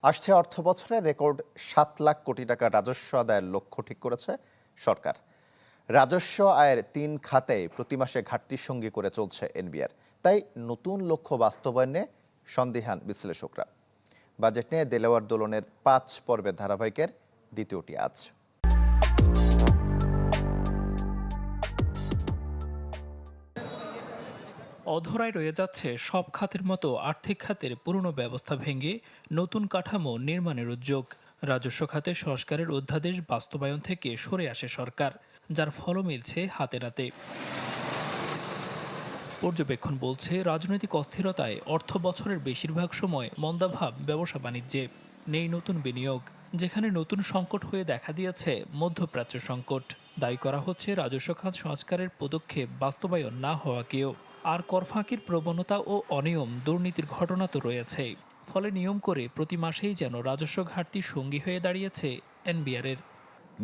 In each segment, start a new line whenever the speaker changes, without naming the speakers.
আসছে অর্থবছরে রেকর্ড ৭ লাখ কোটি টাকা রাজস্ব আদায়ের লক্ষ্য ঠিক করেছে সরকার। রাজস্ব আয়ের ৩ খাতে প্রতি মাসে ঘাটতির সঙ্গী করে চলছে এনবিআর। তাই নতুন লক্ষ্য বাস্তবায়নে সন্দিহান বিশ্লেষকরা। বাজেট নিয়ে দেলোয়ার দোলনের ৫ পর্বের ধারাবাহিকের দ্বিতীয়টি আজ।
অধরায় রয়ে যাচ্ছে সব খাতের মতো আর্থিক খাতের পুরনো ব্যবস্থা ভেঙে নতুন কাঠামো নির্মাণের উদ্যোগ। রাজস্ব খাতে সংস্কারের অধ্যাদেশ বাস্তবায়ন থেকে সরে আসে সরকার, যার ফলও মিলছে হাতে নাতে। পর্যবেক্ষণ বলছে, রাজনৈতিক অস্থিরতায় অর্থ বছরের বেশিরভাগ সময় মন্দাভাব ব্যবসা বাণিজ্যে। নেই নতুন বিনিয়োগ, যেখানে নতুন সংকট হয়ে দেখা দিয়েছে মধ্যপ্রাচ্য সংকট। দায়ী করা হচ্ছে রাজস্ব খাত সংস্কারের পদক্ষেপ বাস্তবায়ন না হওয়াকেও। আর কর ফাঁকির প্রবণতা ও অনিয়ম দুর্নীতির ঘটনা তো রয়েছে। ফলে নিয়ম করে প্রতি মাসেই যেন রাজস্ব ঘাটতি সঙ্গী হয়ে দাঁড়িয়েছে এনবিআরের।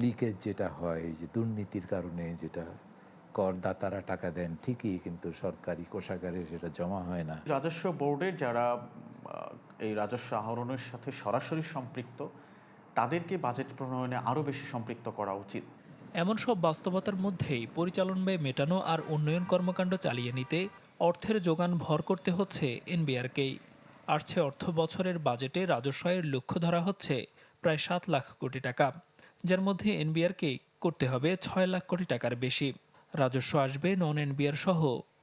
লিকেজ যেটা হয়, এই যে দুর্নীতির কারণে যেটা করদাতারা টাকা দেন ঠিকই, কিন্তু সরকারি কোষাগারে সেটা জমা হয় না।
রাজস্ব বোর্ডের যারা এই রাজস্ব আহরণের সাথে সরাসরি সম্পৃক্ত, তাদেরকে বাজেট প্রণয়নে আরও বেশি সম্পৃক্ত করা উচিত।
এমন সব বাস্তবতার মধ্যেই পরিচালন ব্যয় মেটানো আর উন্নয়ন কর্মকাণ্ড চালিয়ে নিতে অর্থের যোগান ভর করতে হচ্ছে এনবিআরকেই। আসছে অর্থ বছরের বাজেটে রাজস্ব আয়ের লক্ষ্য ধরা হচ্ছে প্রায় ৭ লাখ কোটি টাকা, যার মধ্যে এনবিআরকে করতে হবে ৬ লাখ কোটি টাকার বেশি। রাজস্ব আসবে নন এনবিআর সহ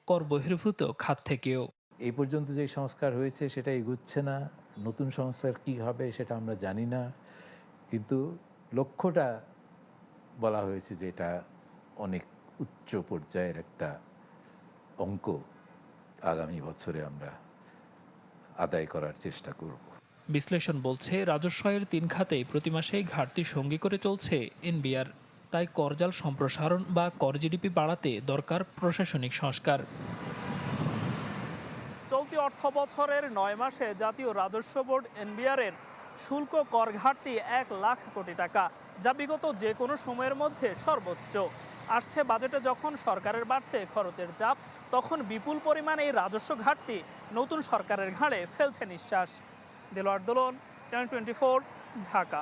কর বহির্ভূত খাত থেকেও।
এই পর্যন্ত যে সংস্কার হয়েছে সেটা এগুচ্ছে না। নতুন সংস্কার কি হবে সেটা আমরা জানি না, কিন্তু লক্ষ্যটা বলা হয়েছে যে এটা অনেক উচ্চ পর্যায়ের একটা অঙ্ক আগামী বছরে আমরা আদায় করার চেষ্টা করব।
বিশ্লেষণ বলছে, রাজস্ব আয়ের ৩ খাতেই প্রতি মাসেই ঘাটতি সঙ্গী করে চলছে এনবিআর। তাই করজাল সম্প্রসারণ বা কর জিডিপি বাড়াতে দরকার প্রশাসনিক সংস্কার। চলতি অর্থ বছরের ৯ মাসে জাতীয় রাজস্ব বোর্ড এনবিআরের শুল্ক কর ঘাটতি ১ লাখ কোটি টাকা, যা বিগত যে কোনো সময়ের মধ্যে সর্বোচ্চ। আসছে বাজেটে যখন সরকারের বাড়ছে খরচের চাপ, তখন বিপুল পরিমাণে এই রাজস্ব ঘাটতি নতুন সরকারের ঘাড়ে ফেলছে নিঃশ্বাস। দেলোয়ার দোলন, চ্যানেল 24, ঢাকা।